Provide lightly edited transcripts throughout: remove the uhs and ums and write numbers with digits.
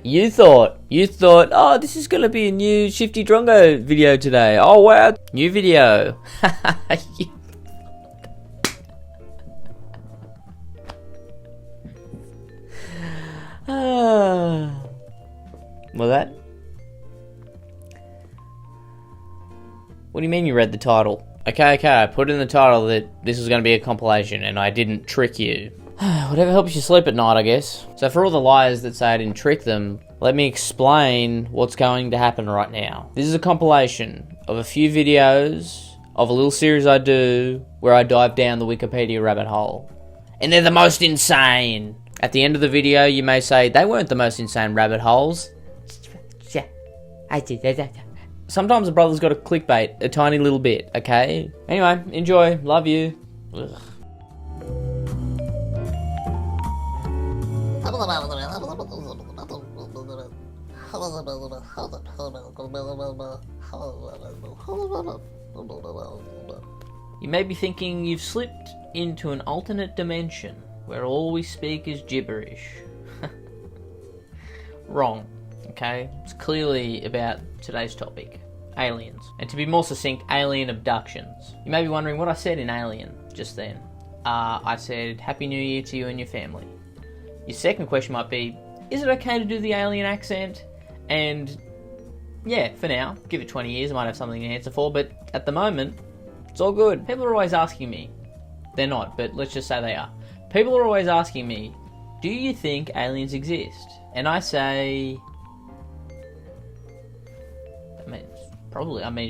You thought, oh, this is gonna be a new Shifty Drongo video today. Oh wow, new video. Well, that. What do you mean you read the title? Okay, I put in the title that this was going to be a compilation and I didn't trick you. Whatever helps you sleep at night, I guess. So for all the liars that say I didn't trick them, let me explain what's going to happen right now. This is a compilation of a few videos of a little series I do where I dive down the Wikipedia rabbit hole. And they're the most insane. At the end of the video, you may say, they weren't the most insane rabbit holes. Sometimes a brother's got to clickbait a tiny little bit, okay? Anyway, enjoy. Love you. Ugh. You may be thinking you've slipped into an alternate dimension where all we speak is gibberish. Wrong, okay? It's clearly about today's topic, aliens. And to be more succinct, alien abductions. You may be wondering what I said in alien just then. I said, Happy New Year to you and your family. Your second question might be, is it okay to do the alien accent? And yeah, for now, give it 20 years, I might have something to answer for, but at the moment, it's all good. People are always asking me, they're not, but let's just say they are. People are always asking me, do you think aliens exist? And I say,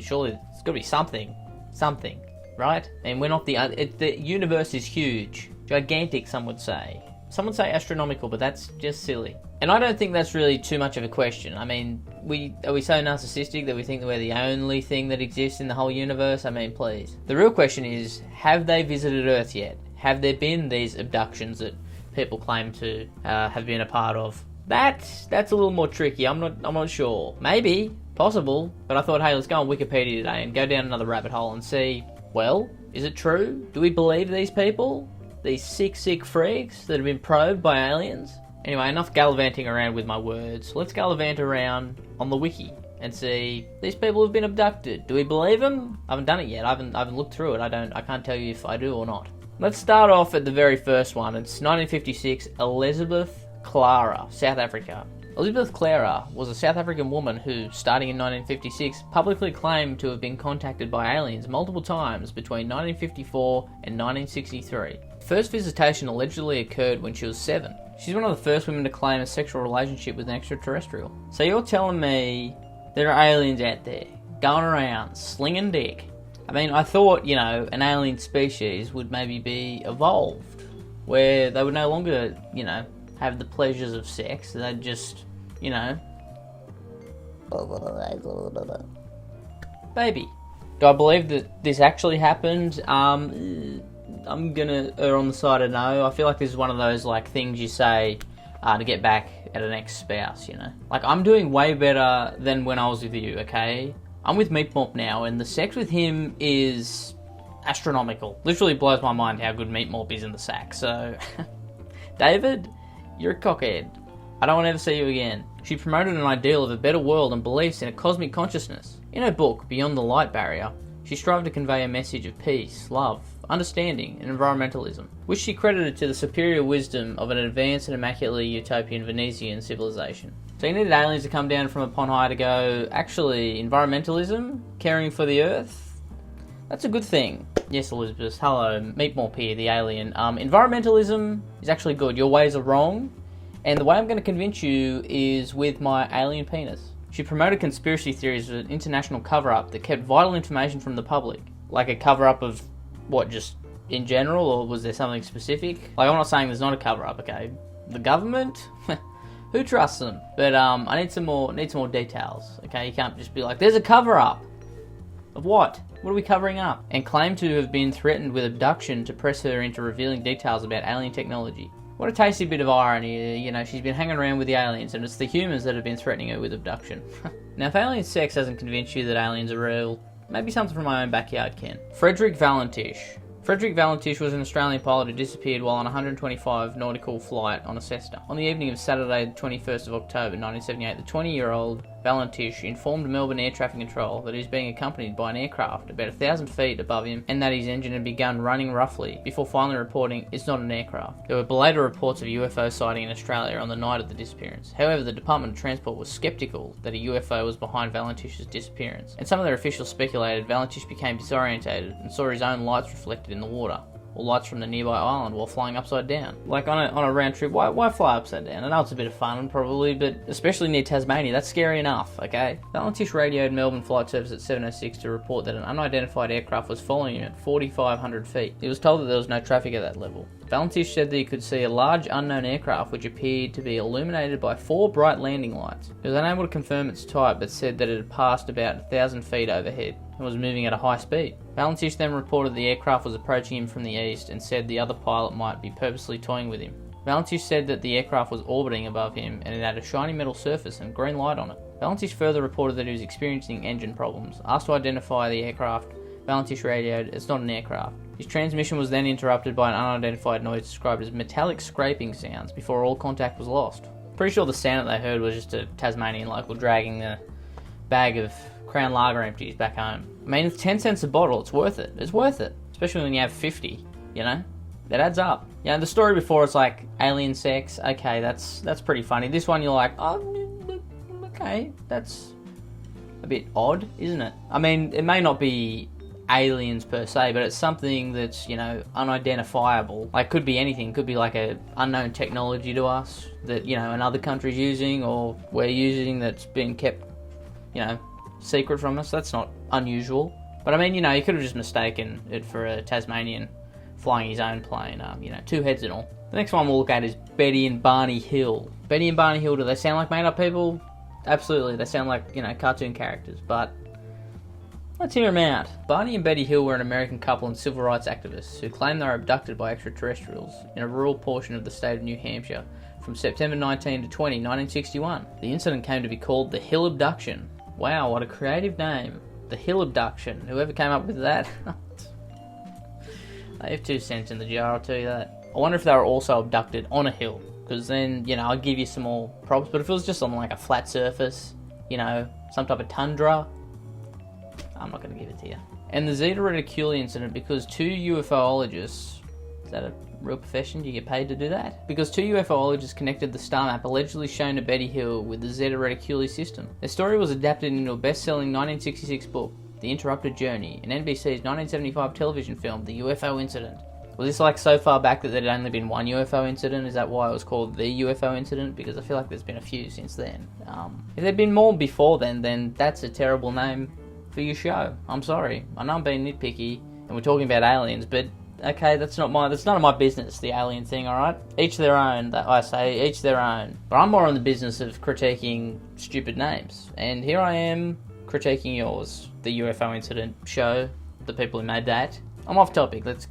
surely it's got to be something, right? And we're not the universe is huge, gigantic, some would say. Some would say astronomical, but that's just silly. And I don't think that's really too much of a question. I mean, are we so narcissistic that we think that we're the only thing that exists in the whole universe? I mean, please. The real question is, have they visited Earth yet? Have there been these abductions that people claim to have been a part of? That's a little more tricky. I'm not sure. Maybe, possible. But I thought, hey, let's go on Wikipedia today and go down another rabbit hole and see, well, is it true? Do we believe these people? These sick freaks that have been probed by aliens? Anyway, enough gallivanting around with my words. Let's gallivant around on the wiki and see, these people have been abducted. Do we believe them? I haven't done it yet. I haven't looked through it. I can't tell you if I do or not. Let's start off at the very first one. It's 1956, Elizabeth Clara, South Africa. Elizabeth Clara was a South African woman who, starting in 1956, publicly claimed to have been contacted by aliens multiple times between 1954 and 1963. First visitation allegedly occurred when she was 7. She's one of the first women to claim a sexual relationship with an extraterrestrial. So you're telling me there are aliens out there, going around, slinging dick. I mean, I thought, an alien species would maybe be evolved, where they would no longer, have the pleasures of sex. They'd just, baby. Do I believe that this actually happened? I'm gonna err on the side of no. I feel like this is one of those things you say to get back at an ex-spouse, Like, I'm doing way better than when I was with you, okay? I'm with Meat Mop now, and the sex with him is astronomical. Literally blows my mind how good Meat Mop is in the sack. So, David, you're a cockhead. I don't want to ever see you again. She promoted an ideal of a better world and beliefs in a cosmic consciousness. In her book, Beyond the Light Barrier, she strove to convey a message of peace, love, understanding, and environmentalism, which she credited to the superior wisdom of an advanced and immaculately utopian Venetian civilization. So you needed aliens to come down from upon high to go, actually, environmentalism, caring for the earth, that's a good thing. Yes, Elizabeth, hello, Meat Mop here, the alien. Environmentalism is actually good, your ways are wrong, and the way I'm going to convince you is with my alien penis. She promoted conspiracy theories of an international cover-up that kept vital information from the public. Like a cover-up of, what, just in general, or was there something specific? Like, I'm not saying there's not a cover-up, okay? The government? Who trusts them? But I need some more details, okay? You can't just be like, there's a cover-up! Of what? What are we covering up? And claimed to have been threatened with abduction to press her into revealing details about alien technology. What a tasty bit of irony, she's been hanging around with the aliens and it's the humans that have been threatening her with abduction. Now, if alien sex hasn't convinced you that aliens are real, maybe something from my own backyard can. Frederick Valentish Frederick Valentish was an Australian pilot who disappeared while on a 125 nautical flight on a Cessna. On the evening of Saturday, the 21st of October 1978, the 20-year-old Valentish informed Melbourne Air Traffic Control that he was being accompanied by an aircraft about 1,000 feet above him and that his engine had begun running roughly, before finally reporting it's not an aircraft. There were belated reports of a UFO sighting in Australia on the night of the disappearance. However, the Department of Transport was sceptical that a UFO was behind Valentish's disappearance, and some of their officials speculated Valentish became disorientated and saw his own lights reflected in the water, or lights from the nearby island while flying upside down. Like on a round trip, why fly upside down? I know it's a bit of fun probably, but especially near Tasmania, that's scary enough, okay? Valentish radioed Melbourne Flight Service at 7:06 to report that an unidentified aircraft was following him at 4,500 feet. He was told that there was no traffic at that level. Valentish said that he could see a large unknown aircraft which appeared to be illuminated by 4 bright landing lights. He was unable to confirm its type, but said that it had passed about 1,000 feet overhead and was moving at a high speed. Valentish then reported the aircraft was approaching him from the east and said the other pilot might be purposely toying with him. Valentish said that the aircraft was orbiting above him and it had a shiny metal surface and green light on it. Valentish further reported that he was experiencing engine problems. Asked to identify the aircraft, Valentish radioed, "It's not an aircraft." His transmission was then interrupted by an unidentified noise described as metallic scraping sounds before all contact was lost. Pretty sure the sound that they heard was just a Tasmanian local dragging the bag of Crown Lager empties back home. I mean, it's 10 cents a bottle, it's worth it. It's worth it. Especially when you have 50, you know? That adds up. You know, the story before, it's like alien sex, okay, that's pretty funny. This one you're like, oh, okay, that's a bit odd, isn't it? I mean, it may not be aliens per se, but it's something that's, you know, unidentifiable. Like, could be anything. Could be like a unknown technology to us that, you know, another country's using or we're using that's been kept, you know, secret from us. That's not unusual. But I mean, you know, you could have just mistaken it for a Tasmanian flying his own plane, you know, 2 heads and all. The next one we'll look at is Betty and Barney Hill. Betty and Barney Hill, do they sound like made-up people? Absolutely, they sound like, you know, cartoon characters, but let's hear them out. Barney and Betty Hill were an American couple and civil rights activists who claimed they were abducted by extraterrestrials in a rural portion of the state of New Hampshire from September 19 to 20, 1961. The incident came to be called the Hill Abduction. Wow, what a creative name. The Hill Abduction. Whoever came up with that. They have 2 cents in the jar, I'll tell you that. I wonder if they were also abducted on a hill, because then, you know, I'd give you some more props. But if it was just on like a flat surface, you know, some type of tundra, I'm not going to give it to you. And the Zeta Reticuli incident, because 2 UFOologists, is that a real profession? Do you get paid to do that? Because 2 UFOologists connected the star map allegedly shown to Betty Hill with the Zeta Reticuli system. Their story was adapted into a best-selling 1966 book, The Interrupted Journey, and NBC's 1975 television film, The UFO Incident. Was this like so far back that there had only been 1 UFO incident? Is that why it was called The UFO Incident? Because I feel like there's been a few since then. If there'd been more before then that's a terrible name for your show. I'm sorry. I know I'm being nitpicky and we're talking about aliens, but okay, that's none of my business, the alien thing, alright? Each their own, that I say, each their own. But I'm more in the business of critiquing stupid names. And here I am critiquing yours, the UFO Incident show, the people who made that. I'm off topic, let's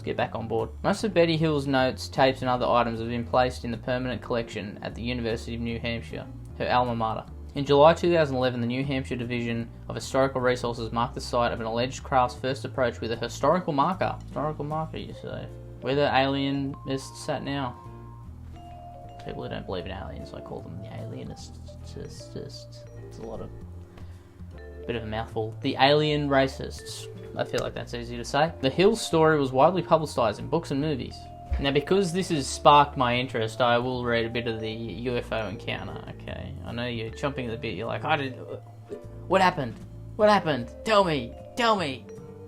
get back on board. Most of Betty Hill's notes, tapes and other items have been placed in the permanent collection at the University of New Hampshire, her alma mater. In July 2011, the New Hampshire Division of Historical Resources marked the site of an alleged craft's first approach with a historical marker. Historical marker, you say? Where the alienists at now? People who don't believe in aliens, I call them the alienists. It's a lot of... bit of a mouthful. The alien racists. I feel like that's easy to say. The Hill story was widely publicised in books and movies. Now, because this has sparked my interest, I will read a bit of the UFO encounter, okay? I know you're chomping at the bit, you're like, what happened? What happened? Tell me!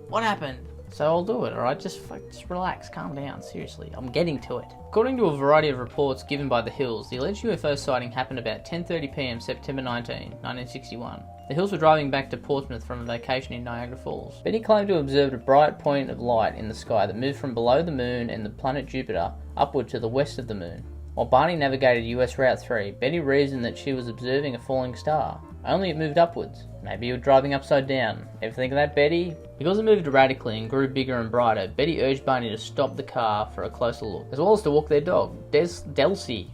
What happened? So I'll do it, alright? Just relax, calm down, seriously. I'm getting to it. According to a variety of reports given by the Hills, the alleged UFO sighting happened about 10:30 PM September 19, 1961. The Hills were driving back to Portsmouth from a vacation in Niagara Falls. Betty claimed to have observed a bright point of light in the sky that moved from below the moon and the planet Jupiter upward to the west of the moon. While Barney navigated US Route 3, Betty reasoned that she was observing a falling star. Only it moved upwards. Maybe you were driving upside down. Ever think of that, Betty? Because it moved erratically and grew bigger and brighter, Betty urged Barney to stop the car for a closer look, as well as to walk their dog, Delcy.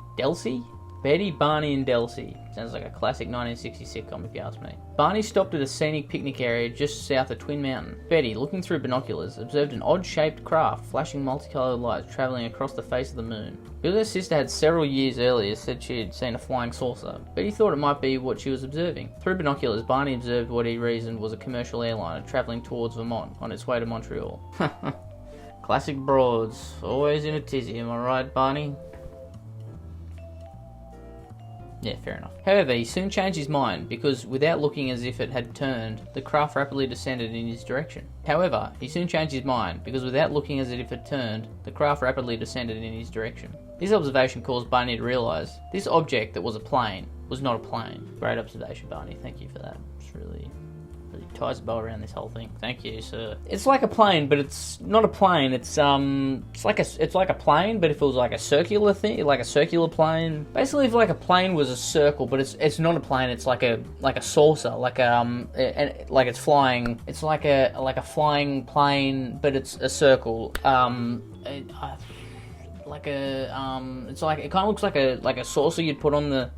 Betty, Barney, and Delcy. Sounds like a classic 1960s sitcom if you ask me. Barney stopped at a scenic picnic area just south of Twin Mountain. Betty, looking through binoculars, observed an odd-shaped craft flashing multicolored lights travelling across the face of the moon. Because her sister had several years earlier said she had seen a flying saucer, Betty thought it might be what she was observing. Through binoculars, Barney observed what he reasoned was a commercial airliner travelling towards Vermont on its way to Montreal. Classic broads, always in a tizzy, am I right, Barney? Yeah, fair enough. However, he soon changed his mind because without looking as if it had turned, the craft rapidly descended in his direction. This observation caused Barney to realise this object that was a plane was not a plane. Great observation, Barney. Thank you for that. It's really ties a bow around this whole thing. Thank you, sir. It's like a plane, but it's not a plane. It's like a plane, but if it was like a circular thing, like a circular plane. Basically, if like a plane was a circle, but it's not a plane. It's like a saucer, like it's flying. It's like a flying plane, but it's a circle. It kind of looks like a saucer you'd put on the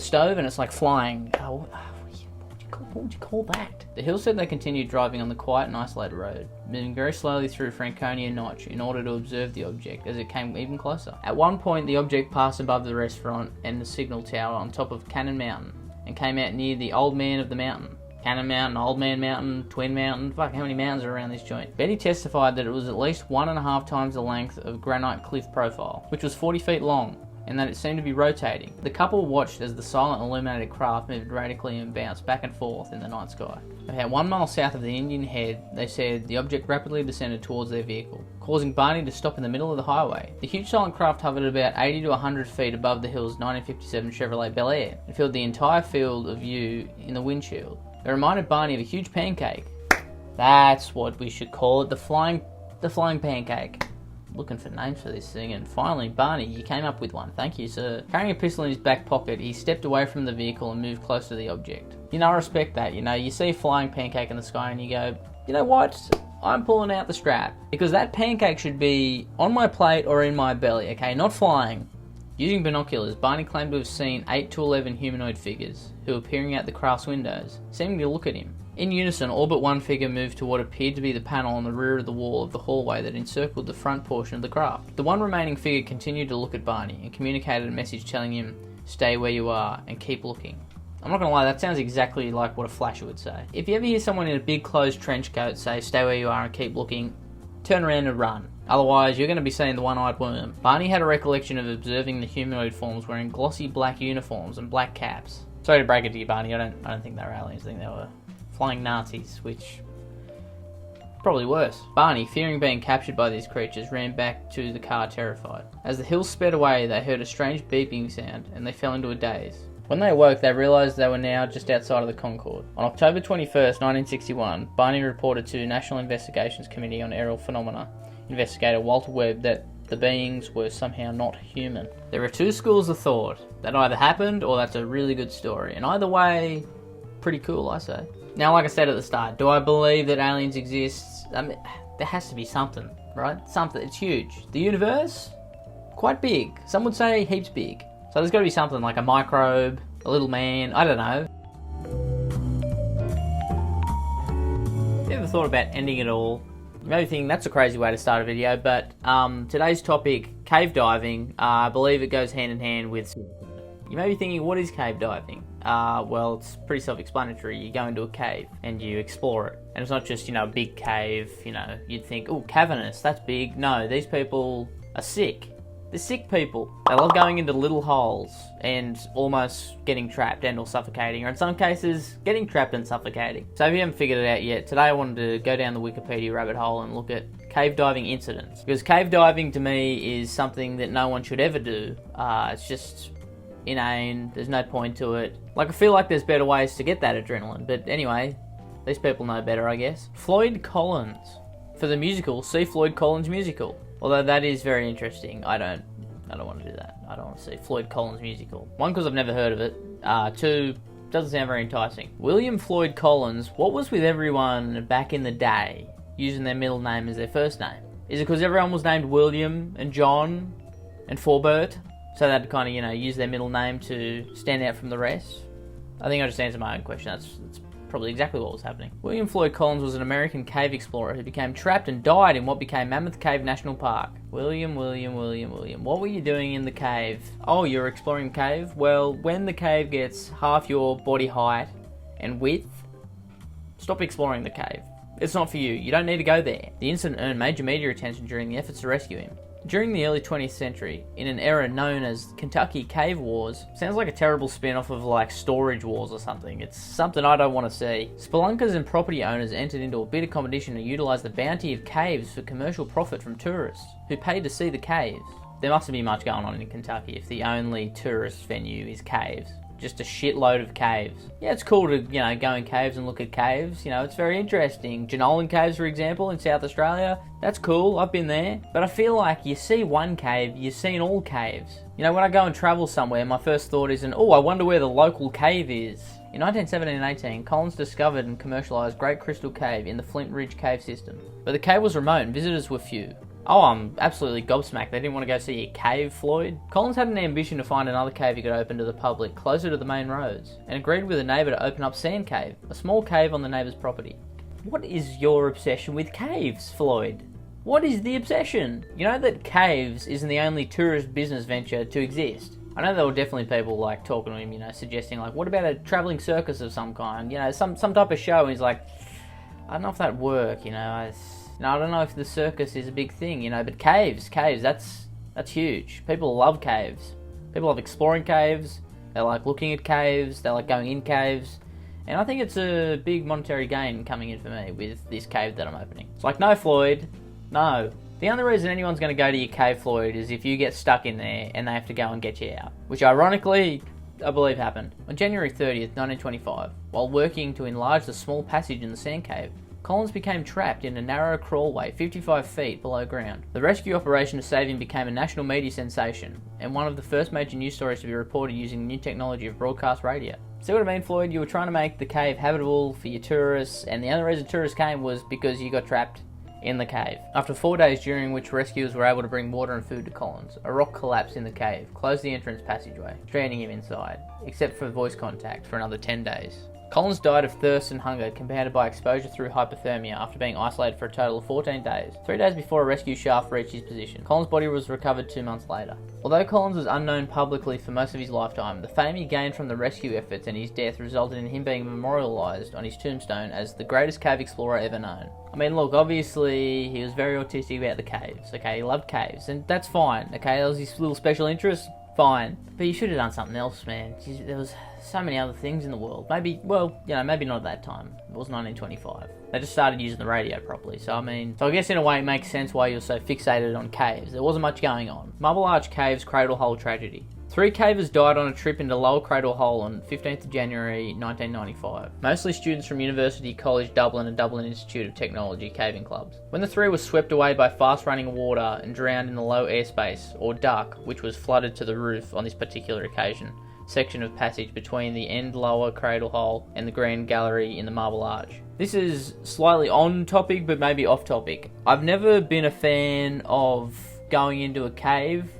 stove, and it's like flying. What would you call that? The Hill said they continued driving on the quiet and isolated road, moving very slowly through Franconia Notch in order to observe the object as it came even closer. At one point, the object passed above the restaurant and the signal tower on top of Cannon Mountain and came out near the Old Man of the Mountain. Cannon Mountain, Old Man Mountain, Twin Mountain, fuck, how many mountains are around this joint? Betty testified that it was at least 1.5 times the length of granite cliff profile, which was 40 feet long, and that it seemed to be rotating. The couple watched as the silent illuminated craft moved radically and bounced back and forth in the night sky. About 1 mile south of the Indian Head, they said the object rapidly descended towards their vehicle, causing Barney to stop in the middle of the highway. The huge silent craft hovered about 80 to 100 feet above the Hill's 1957 Chevrolet Bel Air and filled the entire field of view in the windshield. It reminded Barney of a huge pancake. That's what we should call it, the flying pancake. Looking for names for this thing, and finally, Barney, you came up with one. Thank you, sir. Carrying a pistol in his back pocket, he stepped away from the vehicle and moved closer to the object. I respect that. You see a flying pancake in the sky and you go, you know what? I'm pulling out the strap. Because that pancake should be on my plate or in my belly, okay? Not flying. Using binoculars, Barney claimed to have seen 8 to 11 humanoid figures who were peering out the craft's windows, seeming to look at him. In unison, all but one figure moved to what appeared to be the panel on the rear of the wall of the hallway that encircled the front portion of the craft. The one remaining figure continued to look at Barney and communicated a message telling him, "Stay where you are and keep looking." I'm not gonna lie, that sounds exactly like what a flasher would say. If you ever hear someone in a big closed trench coat say, "Stay where you are and keep looking," turn around and run. Otherwise, you're going to be seeing the one-eyed worm. Barney had a recollection of observing the humanoid forms wearing glossy black uniforms and black caps. Sorry to break it to you, Barney, I don't think they were aliens. I think they were flying Nazis, which probably worse. Barney, fearing being captured by these creatures, ran back to the car terrified. As the hills sped away, they heard a strange beeping sound, and they fell into a daze. When they awoke, they realised they were now just outside of the Concorde. On October 21st, 1961, Barney reported to National Investigations Committee on Aerial Phenomena investigator Walter Webb that the beings were somehow not human. There are two schools of thought. That either happened, or that's a really good story. And either way, pretty cool, I say. Now, like I said at the start, do I believe that aliens exist? I mean, there has to be something, right? Something. It's huge. The universe? Quite big. Some would say heaps big. So there's got to be something like a microbe, a little man, I don't know. Have you ever thought about ending it all? You may be thinking that's a crazy way to start a video, but today's topic, cave diving, I believe it goes hand in hand with... You may be thinking, what is cave diving? Well, it's pretty self-explanatory. You go into a cave and you explore it. And it's not just, a big cave, you'd think, oh, cavernous, that's big. No, these people are sick. They're sick people. They love going into little holes and almost getting trapped and or suffocating, or in some cases, getting trapped and suffocating. So if you haven't figured it out yet, today I wanted to go down the Wikipedia rabbit hole and look at cave diving incidents. Because cave diving to me is something that no one should ever do. It's just inane, there's no point to it. I feel like there's better ways to get that adrenaline, but anyway, these people know better, I guess. Floyd Collins. For the musical, see Floyd Collins musical. Although that is very interesting. I don't want to do that. I don't want to see Floyd Collins musical. One, because I've never heard of it. Two, doesn't sound very enticing. William Floyd Collins, what was with everyone back in the day using their middle name as their first name? Is it because everyone was named William and John and Forbert? So they'd kind of, you know, use their middle name to stand out from the rest. I think I just answered my own question. That's probably exactly what was happening. William Floyd Collins was an American cave explorer who became trapped and died in what became Mammoth Cave National Park. William. What were you doing in the cave? Oh, you're exploring the cave? Well, when the cave gets half your body height and width, stop exploring the cave. It's not for you. You don't need to go there. The incident earned major media attention during the efforts to rescue him. During the early 20th century, in an era known as Kentucky Cave Wars, sounds like a terrible spin-off of like Storage Wars or something. It's something I don't want to see. Spelunkers and property owners entered into a bitter competition to utilise the bounty of caves for commercial profit from tourists, who paid to see the caves. There mustn't be much going on in Kentucky if the only tourist venue is caves. Just a shitload of caves. Yeah, it's cool to, you know, go in caves and look at caves. You know, it's very interesting. Jenolan Caves, for example, in South Australia. That's cool. I've been there. But I feel like you see one cave, you've seen all caves. You know, when I go and travel somewhere, my first thought isn't, oh, I wonder where the local cave is. In 1917 and 18, Collins discovered and commercialised Great Crystal Cave in the Flint Ridge Cave system. But the cave was remote and visitors were few. Oh, I'm absolutely gobsmacked. They didn't want to go see a cave, Floyd. Collins had an ambition to find another cave he could open to the public, closer to the main roads, and agreed with a neighbour to open up Sand Cave, a small cave on the neighbour's property. What is your obsession with caves, Floyd? What is the obsession? You know that caves isn't the only tourist business venture to exist. I know there were definitely people like talking to him, you know, suggesting like, what about a travelling circus of some kind? You know, some type of show, and he's like, I don't know if that'd work, you know, I don't know if the circus is a big thing, you know, but caves, that's huge. People love caves. People love exploring caves, they like looking at caves, they like going in caves, and I think it's a big monetary gain coming in for me with this cave that I'm opening. It's like, no, Floyd, no. The only reason anyone's going to go to your cave, Floyd, is if you get stuck in there and they have to go and get you out, which ironically, I believe happened. On January 30th, 1925, while working to enlarge the small passage in the sand cave, Collins became trapped in a narrow crawlway 55 feet below ground. The rescue operation to save him became a national media sensation, and one of the first major news stories to be reported using the new technology of broadcast radio. See what I mean, Floyd? You were trying to make the cave habitable for your tourists, and the only reason tourists came was because you got trapped in the cave. After 4 days during which rescuers were able to bring water and food to Collins, a rock collapsed in the cave, closed the entrance passageway, stranding him inside, except for voice contact for another 10 days. Collins died of thirst and hunger compounded by exposure through hypothermia after being isolated for a total of 14 days, 3 days before a rescue shaft reached his position. Collins' body was recovered 2 months later. Although Collins was unknown publicly for most of his lifetime, the fame he gained from the rescue efforts and his death resulted in him being memorialised on his tombstone as the greatest cave explorer ever known. I mean, look, obviously he was very autistic about the caves, okay? He loved caves, and that's fine, okay? That was his little special interest, fine. But you should have done something else, man. Jeez, there was so many other things in the world. Maybe, well, you know, maybe not at that time. It was 1925. They just started using the radio properly. So I guess in a way it makes sense why you're so fixated on caves. There wasn't much going on. Marble Arch Cave's Cradle Hole Tragedy. 3 cavers died on a trip into Lower Cradle Hole on 15th of January 1995. Mostly students from University College Dublin and Dublin Institute of Technology caving clubs. When the 3 were swept away by fast running water and drowned in the low airspace, or duck, which was flooded to the roof on this particular occasion, section of passage between the end lower cradle hole and the grand gallery in the Marble Arch. This is slightly on topic but maybe off topic. I've never been a fan of going into a cave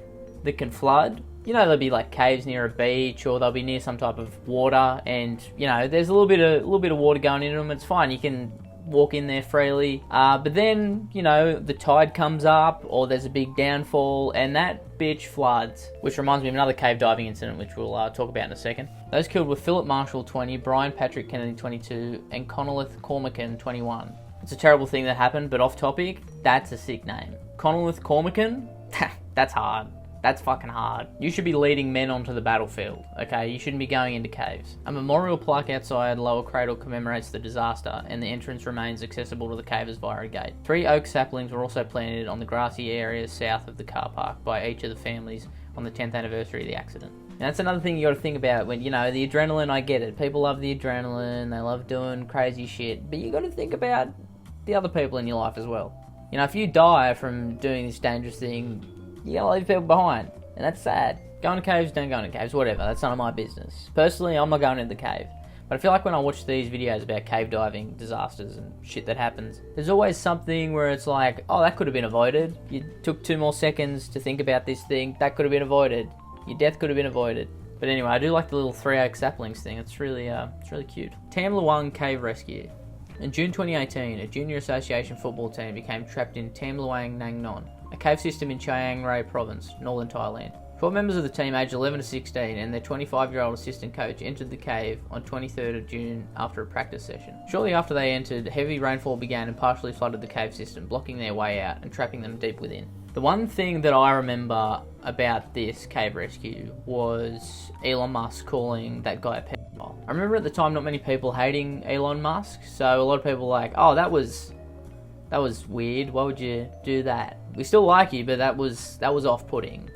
that can flood. You know, there'll be like caves near a beach, or they'll be near some type of water, and you know, there's a little bit of water going into them. It's fine, you can walk in there freely. But then, you know, the tide comes up, or there's a big downfall, and that bitch floods. Which reminds me of another cave diving incident, which we'll talk about in a second. Those killed were Philip Marshall, 20, Brian Patrick Kennedy, 22, and Connellith Cormacan, 21. It's a terrible thing that happened, but off topic, that's a sick name. Connellith Cormacan? That's hard. That's fucking hard. You should be leading men onto the battlefield, okay? You shouldn't be going into caves. A memorial plaque outside Lower Cradle commemorates the disaster, and the entrance remains accessible to the cavers via a gate. 3 oak saplings were also planted on the grassy areas south of the car park by each of the families on the 10th anniversary of the accident. And that's another thing you gotta think about when, you know, the adrenaline, I get it. People love the adrenaline, they love doing crazy shit, but you gotta think about the other people in your life as well. You know, if you die from doing this dangerous thing, you gotta leave people behind, and that's sad. Going to caves, don't go into caves, whatever, that's none of my business. Personally, I'm not going into the cave. But I feel like when I watch these videos about cave diving disasters and shit that happens, there's always something where it's like, oh, that could have been avoided. You took 2 more seconds to think about this thing, that could have been avoided. Your death could have been avoided. But anyway, I do like the little 3 oak saplings thing. It's really cute. Tam Luang Cave Rescue. In June 2018, a junior association football team became trapped in Tam Luang Nang Non, a cave system in Chiang Rai Province, northern Thailand. 12 members of the team aged 11 to 16 and their 25-year-old assistant coach entered the cave on 23rd of June after a practice session. Shortly after they entered, heavy rainfall began and partially flooded the cave system, blocking their way out and trapping them deep within. The one thing that I remember about this cave rescue was Elon Musk calling that guy a pedophile. I remember at the time not many people hating Elon Musk, so a lot of people were like, oh, that was weird, why would you do that? We still like you, but that was off-putting.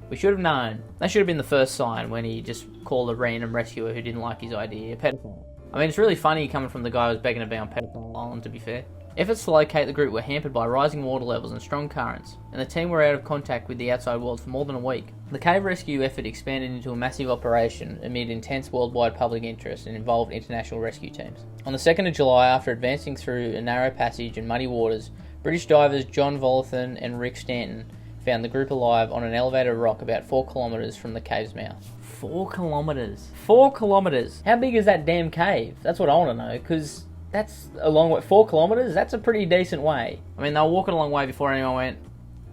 We should have known. That should have been the first sign when he just called a random rescuer who didn't like his idea a pedophile. I mean, it's really funny coming from the guy who was begging to be on Pedophile Island, to be fair. Efforts to locate the group were hampered by rising water levels and strong currents, and the team were out of contact with the outside world for more than a week. The cave rescue effort expanded into a massive operation amid intense worldwide public interest and involved international rescue teams. On the 2nd of July, after advancing through a narrow passage and muddy waters, British divers John Volithan and Rick Stanton found the group alive on an elevated rock about 4 kilometres from the cave's mouth. 4 kilometres? 4 kilometres? How big is that damn cave? That's what I want to know, because that's a long way. 4 kilometres? That's a pretty decent way. I mean, they were walking a long way before anyone went,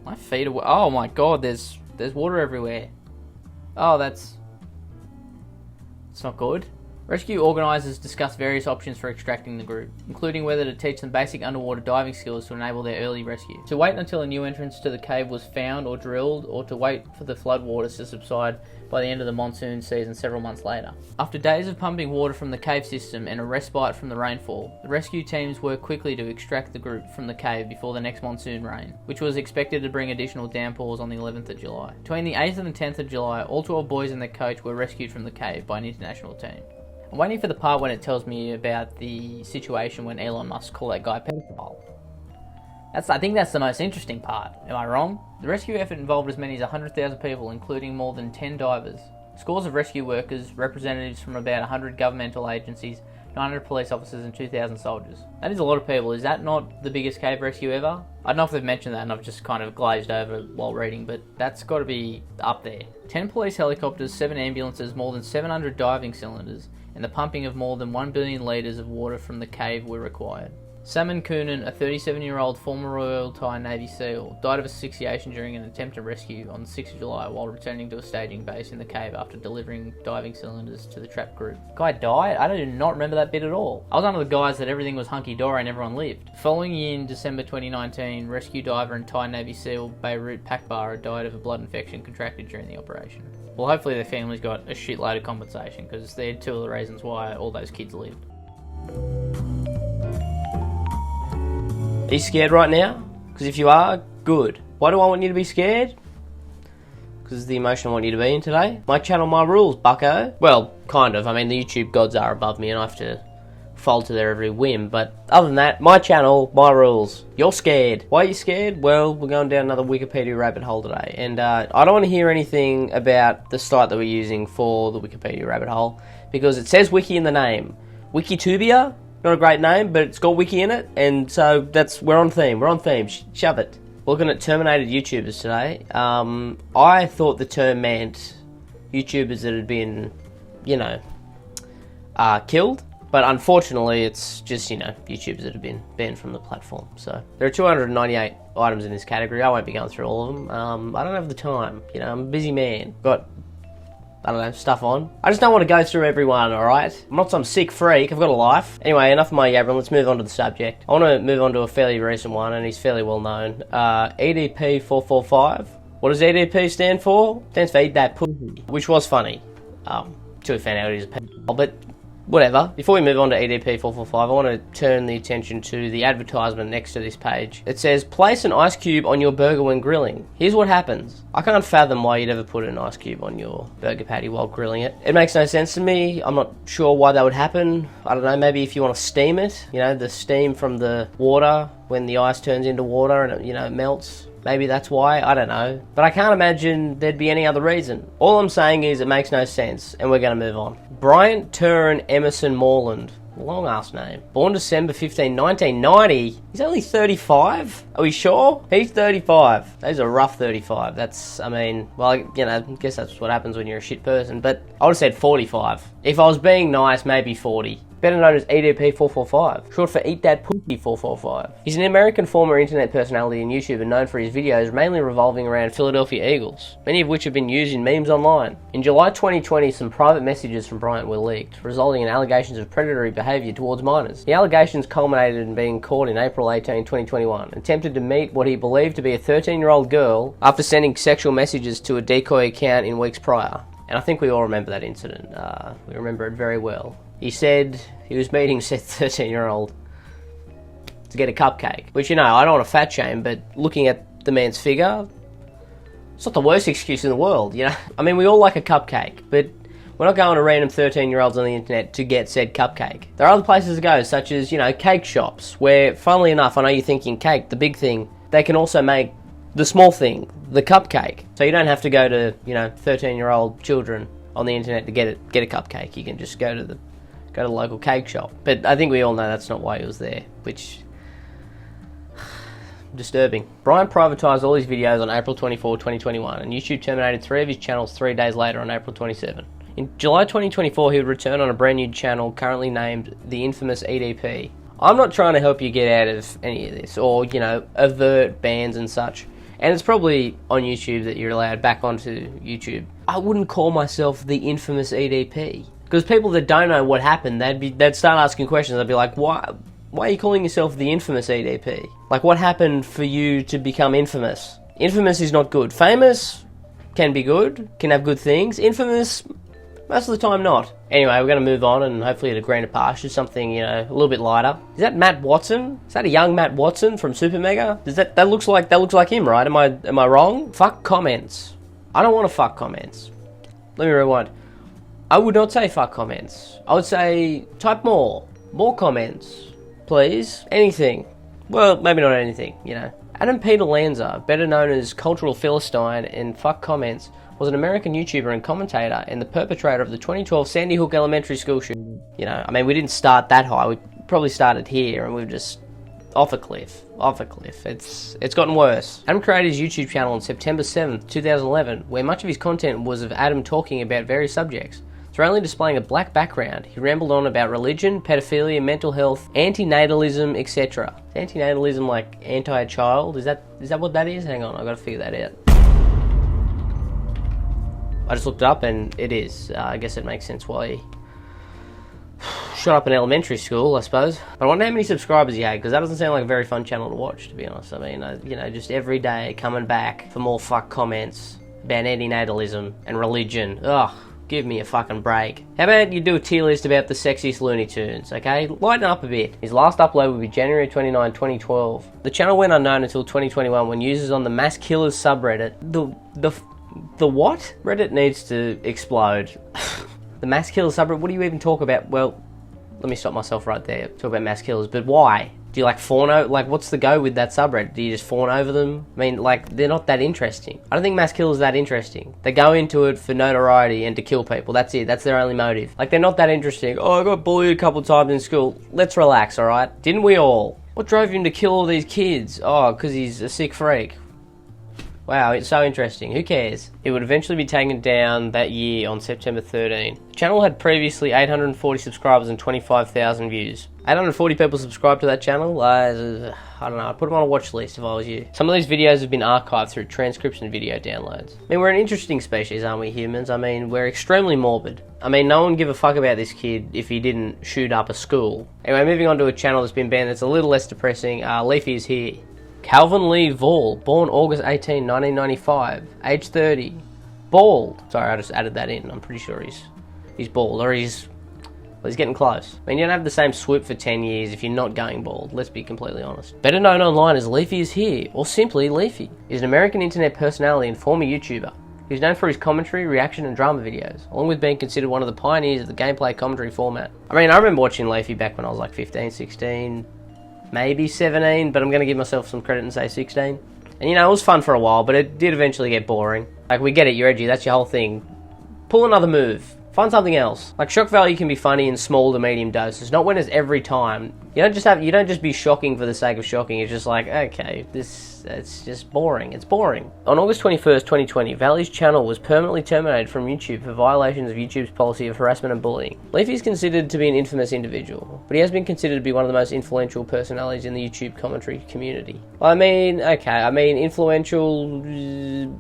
my feet are... Oh my god, there's water everywhere. Oh, it's not good. Rescue organisers discussed various options for extracting the group, including whether to teach them basic underwater diving skills to enable their early rescue, to wait until a new entrance to the cave was found or drilled, or to wait for the floodwaters to subside by the end of the monsoon season several months later. After days of pumping water from the cave system and a respite from the rainfall, the rescue teams worked quickly to extract the group from the cave before the next monsoon rain, which was expected to bring additional downpours on the 11th of July. Between the 8th and the 10th of July, all 12 boys and their coach were rescued from the cave by an international team. I'm waiting for the part when it tells me about the situation when Elon Musk called that guy a pedophile. I think that's the most interesting part. Am I wrong? The rescue effort involved as many as 100,000 people, including more than 10 divers. Scores of rescue workers, representatives from about 100 governmental agencies, 900 police officers and 2,000 soldiers. That is a lot of people. Is that not the biggest cave rescue ever? I don't know if they've mentioned that and I've just kind of glazed over while reading, but that's got to be up there. 10 police helicopters, 7 ambulances, more than 700 diving cylinders, and the pumping of more than 1 billion litres of water from the cave were required. Salman Kunan, a 37-year-old former Royal Thai Navy SEAL, died of asphyxiation during an attempt to rescue on the 6th of July while returning to a staging base in the cave after delivering diving cylinders to the trapped group. Guy died? I do not remember that bit at all. I was under the guise that everything was hunky-dory and everyone lived. Following in December 2019, rescue diver and Thai Navy SEAL Beirut Pakbara died of a blood infection contracted during the operation. Well, hopefully their families got a shitload of compensation, because they're 2 of the reasons why all those kids lived. Are you scared right now? Because if you are, good. Why do I want you to be scared? Because it's the emotion I want you to be in today. My channel, my rules, bucko. Well, kind of. I mean, the YouTube gods are above me and I have to fold to their every whim. But other than that, my channel, my rules. You're scared. Why are you scared? Well, we're going down another Wikipedia rabbit hole today. And I don't want to hear anything about the site that we're using for the Wikipedia rabbit hole, because it says wiki in the name. Wikitubia? Not a great name, but it's got wiki in it, and so we're on theme. We're on theme. Shove it. Looking at Terminated YouTubers today. I thought the term meant YouTubers that had been, killed, but unfortunately it's just, YouTubers that have been banned from the platform. So there are 298 items in this category. I won't be going through all of them. I don't have the time. I'm a busy man. Got stuff on. I just don't want to go through everyone, alright? I'm not some sick freak, I've got a life. Anyway, enough of my yabbering, let's move on to the subject. I want to move on to a fairly recent one, and he's fairly well known. EDP445. What does EDP stand for? It stands for Eat That Pussy, which was funny. Till we found out he's a pedophile, but whatever. Before we move on to EDP445, I want to turn the attention to the advertisement next to this page. It says, place an ice cube on your burger when grilling. Here's what happens. I can't fathom why you'd ever put an ice cube on your burger patty while grilling it. It makes no sense to me. I'm not sure why that would happen. I don't know, maybe if you want to steam it, the steam from the water when the ice turns into water and it, melts. Maybe that's why, I don't know. But I can't imagine there'd be any other reason. All I'm saying is it makes no sense, and we're going to move on. Bryant Turin Emerson Moreland. Long ass name. Born December 15, 1990. He's only 35? Are we sure? He's 35. Those are rough 35. That's, I mean, well, you know, I guess that's what happens when you're a shit person. But I would have said 45. If I was being nice, maybe 40. Better known as EDP445, short for Eat That Pussy 445. He's an American former internet personality and YouTuber known for his videos mainly revolving around Philadelphia Eagles, many of which have been used in memes online. In July 2020, some private messages from Bryant were leaked, resulting in allegations of predatory behaviour towards minors. The allegations culminated in being caught in April 18, 2021, and attempted to meet what he believed to be a 13-year-old girl after sending sexual messages to a decoy account in weeks prior. And I think we all remember that incident. We remember it very well. He said he was meeting said 13-year-old to get a cupcake. Which, you know, I don't want to fat shame, but looking at the man's figure, it's not the worst excuse in the world, you know? I mean, we all like a cupcake, but we're not going to random 13-year-olds on the internet to get said cupcake. There are other places to go, such as, you know, cake shops, where, funnily enough, I know you're thinking cake, the big thing, they can also make the small thing, the cupcake. So you don't have to go to, you know, 13-year-old children on the internet to get a cupcake. You can just go to the local cake shop. But I think we all know that's not why he was there, which disturbing. Brian privatised all his videos on April 24, 2021, and YouTube terminated 3 of his channels 3 days later on April 27. In July 2024, he would return on a brand new channel currently named the infamous EDP. I'm not trying to help you get out of any of this, or, you know, avert bans and such. And it's probably on YouTube that you're allowed back onto YouTube. I wouldn't call myself the infamous EDP. Because people that don't know what happened, they'd start asking questions. They'd be like, why are you calling yourself the infamous EDP? Like, what happened for you to become infamous? Infamous is not good. Famous can be good, can have good things. Infamous, most of the time not. Anyway, we're going to move on and hopefully at a greener pasture, something, you know, a little bit lighter. Is that Matt Watson? Is that a young Matt Watson from Super Mega? That looks like him, right? Am I wrong? Fuck comments. I don't want to fuck comments. Let me rewind. I would not say fuck comments. I would say type more comments, please. Anything. Well, maybe not anything, you know. Adam Peter Lanza, better known as Cultural Philistine and Fuck Comments, was an American YouTuber and commentator and the perpetrator of the 2012 Sandy Hook Elementary School shooting. You know, I mean, we didn't start that high. We probably started here and we've just off a cliff. It's gotten worse. Adam created his YouTube channel on September 7th, 2011, where much of his content was of Adam talking about various subjects. Through only displaying a black background, he rambled on about religion, pedophilia, mental health, antinatalism, etc. Is antinatalism like anti-child? Is that what that is? Hang on, I've got to figure that out. I just looked it up and it is. I guess it makes sense why he shot up in elementary school, I suppose. But I wonder how many subscribers he had, because that doesn't sound like a very fun channel to watch, to be honest. I mean, you know, just every day coming back for more fuck comments about antinatalism and religion. Ugh. Give me a fucking break. How about you do a tier list about the sexiest Looney Tunes, okay? Lighten up a bit. His last upload would be January 29, 2012. The channel went unknown until 2021 when users on the Mass Killers subreddit, the what? Reddit needs to explode. The Mass Killers subreddit, what do you even talk about? Well, let me stop myself right there. Talk about Mass Killers, but why? Do you like fawn over, like what's the go with that subreddit? Do you just fawn over them? I mean, like, they're not that interesting. I don't think mass killers are that interesting. They go into it for notoriety and to kill people. That's it. That's their only motive. Like, they're not that interesting. Oh, I got bullied a couple of times in school. Let's relax, alright? Didn't we all? What drove him to kill all these kids? Oh, because he's a sick freak. Wow, it's so interesting. Who cares? It would eventually be taken down that year on September 13. The channel had previously 840 subscribers and 25,000 views. 840 people subscribed to that channel. I don't know, I'd put them on a watch list if I was you. Some of these videos have been archived through transcription video downloads. I mean, we're an interesting species, aren't we, humans? I mean, we're extremely morbid. I mean, no one would give a fuck about this kid if he didn't shoot up a school. Anyway, moving on to a channel that's been banned that's a little less depressing. Leafy is here. Calvin Lee Vall, born August 18, 1995, age 30, bald. Sorry, I just added that in. I'm pretty sure he's bald, or he's getting close. I mean, you don't have the same swoop for 10 years if you're not going bald, let's be completely honest. Better known online as Leafy is here, or simply Leafy. He's an American internet personality and former YouTuber. He's known for his commentary, reaction and drama videos, along with being considered one of the pioneers of the gameplay commentary format. I mean, I remember watching Leafy back when I was like 15, 16, maybe 17, but I'm going to give myself some credit and say 16. And you know, it was fun for a while, but it did eventually get boring. Like, we get it, you're edgy, that's your whole thing. Pull another move. Find something else. Like, shock value can be funny in small to medium doses, not when it's every time. You don't just be shocking for the sake of shocking. It's just like, okay, it's just boring. It's boring. On August 21st, 2020, Valley's channel was permanently terminated from YouTube for violations of YouTube's policy of harassment and bullying. Leafy is considered to be an infamous individual, but he has been considered to be one of the most influential personalities in the YouTube commentary community. I mean, okay, influential,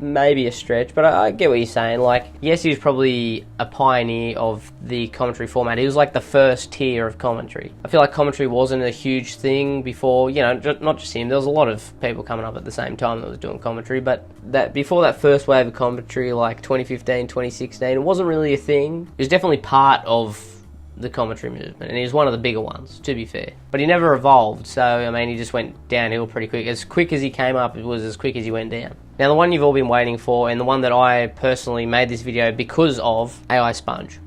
maybe a stretch, but I get what you're saying. Like, yes, he was probably a pioneer of the commentary format. He was like the first tier of commentary. I feel like commentary wasn't a huge thing before, you know, not just him. There was a lot of people coming up at the same time that was doing commentary, but that before that first wave of commentary, like 2015, 2016, it wasn't really a thing. It was definitely part of the commentary movement, and he was one of the bigger ones, to be fair. But he never evolved, so, I mean, he just went downhill pretty quick. As quick as he came up, it was as quick as he went down. Now, the one you've all been waiting for, and the one that I personally made this video because of, AI Sponge.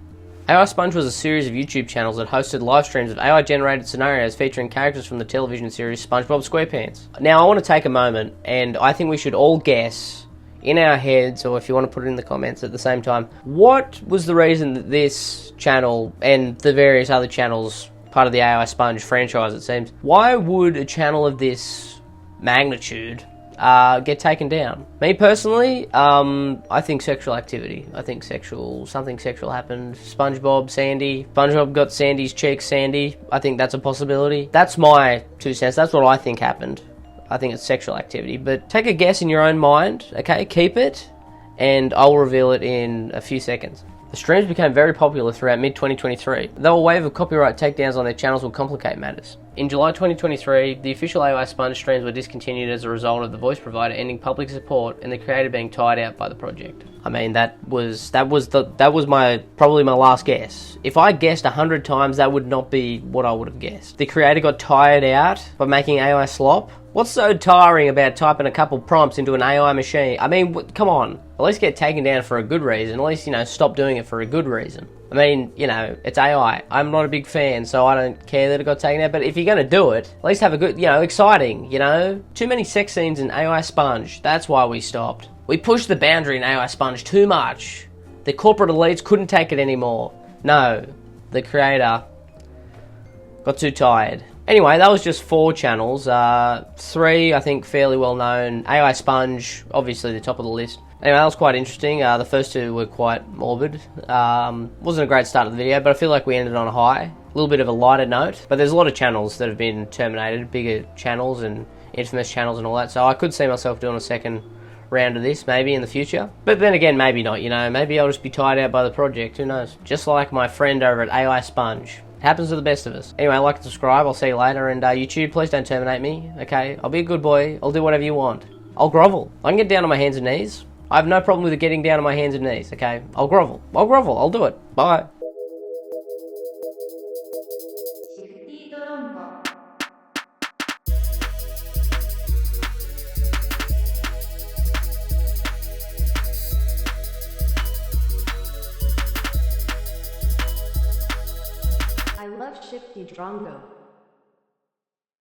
AI Sponge was a series of YouTube channels that hosted live streams of AI-generated scenarios featuring characters from the television series SpongeBob SquarePants. Now, I want to take a moment, and I think we should all guess in our heads, or if you want to put it in the comments at the same time, what was the reason that this channel and the various other channels, part of the AI Sponge franchise it seems, why would a channel of this magnitude get taken down? Me personally, I think sexual activity. I think something sexual happened. SpongeBob got Sandy's cheek sandy. I think that's a possibility. That's my 2 cents. That's what I think happened. I think it's sexual activity, but take a guess in your own mind, okay? Keep it, and I'll reveal it in a few seconds. The streams became very popular throughout mid-2023, though a wave of copyright takedowns on their channels would complicate matters. In July 2023, the official AI Sponge streams were discontinued as a result of the voice provider ending public support and the creator being tied out by the project. I mean, that was probably my last guess. If I guessed 100 times, that would not be what I would have guessed. The creator got tired out by making AI slop. What's so tiring about typing a couple prompts into an AI machine? I mean, come on. At least get taken down for a good reason. At least, you know, stop doing it for a good reason. I mean, you know, it's AI. I'm not a big fan, so I don't care that it got taken out. But if you're going to do it, at least have a good, you know, exciting, you know? Too many sex scenes in AI Sponge. That's why we stopped. We pushed the boundary in AI Sponge too much. The corporate elites couldn't take it anymore. No, the creator got too tired. Anyway, that was just 4 channels. 3, I think, fairly well known. AI Sponge, obviously the top of the list. Anyway, that was quite interesting. The first 2 were quite morbid. Wasn't a great start of the video, but I feel like we ended on a high. A little bit of a lighter note. But there's a lot of channels that have been terminated, bigger channels and infamous channels and all that. So I could see myself doing a second round of this, maybe in the future. But then again, maybe not, you know. Maybe I'll just be tied out by the project, who knows. Just like my friend over at AI Sponge. It happens to the best of us. Anyway, like and subscribe. I'll see you later. And YouTube, please don't terminate me, okay? I'll be a good boy. I'll do whatever you want. I'll grovel. I can get down on my hands and knees. I have no problem with it getting down on my hands and knees, okay? I'll grovel. I'll do it. Bye. Shifty Drongo. I love Shifty Drongo.